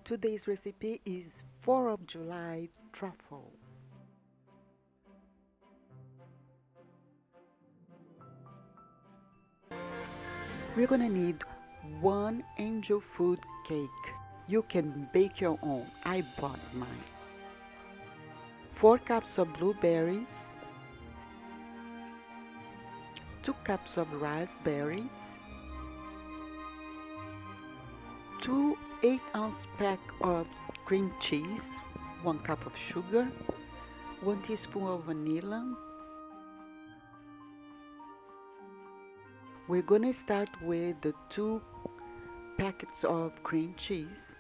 Today's recipe is 4th of July truffle. We're gonna need 1 angel food cake. You can bake your own. I bought mine. 4 cups of blueberries, 2 cups of raspberries, 2 8-ounce pack of cream cheese, 1 cup of sugar, 1 teaspoon of vanilla. We're gonna start with the 2 packets of cream cheese,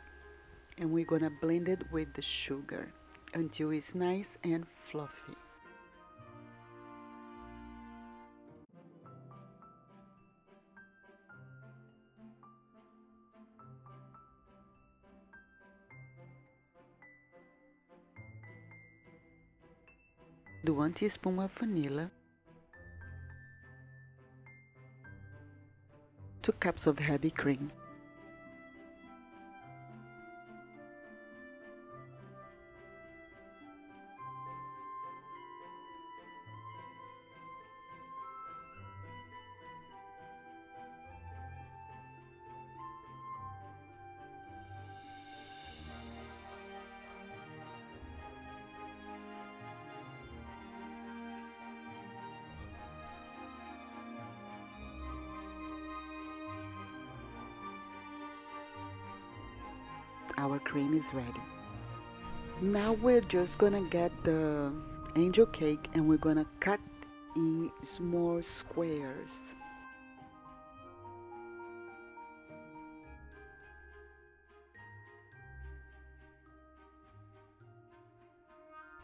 and we're gonna blend it with the sugar until it's nice and fluffy. Do 1 teaspoon of vanilla, 2 cups of heavy cream, our cream is ready. Now we're just gonna get the angel cake and we're gonna cut in small squares.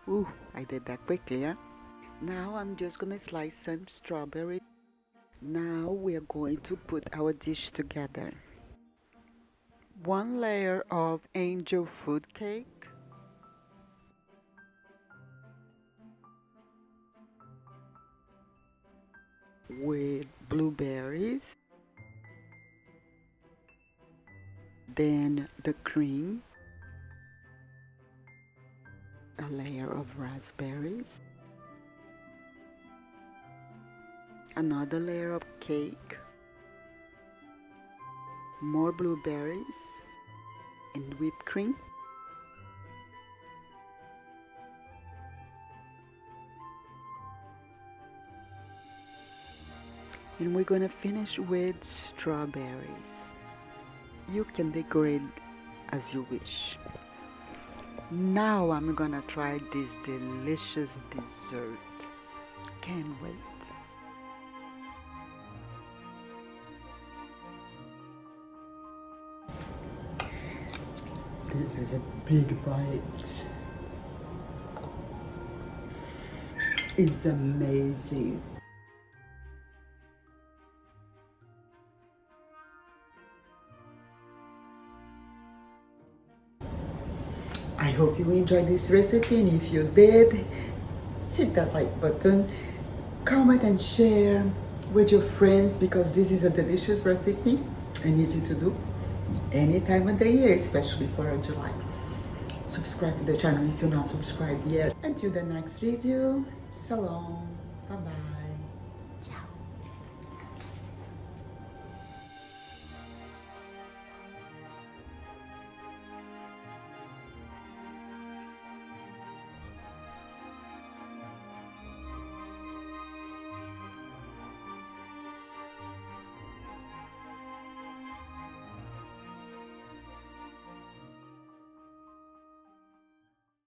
Ooh, I did that quickly, huh? Now I'm just gonna slice some strawberry. Now we're going to put our dish together. 1 layer of angel food cake, with blueberries, then the cream, a layer of raspberries, another layer of cake, more blueberries, and whipped cream. And we're gonna finish with strawberries. You can decorate as you wish. Now I'm gonna try this delicious dessert. Can't wait. This is a big bite. It's amazing. I hope you enjoyed this recipe, and if you did, hit that like button, comment and share with your friends, because this is a delicious recipe and easy to do any time of the year, especially for July. Subscribe to the channel if you're not subscribed yet. Until the next video, salam, bye bye.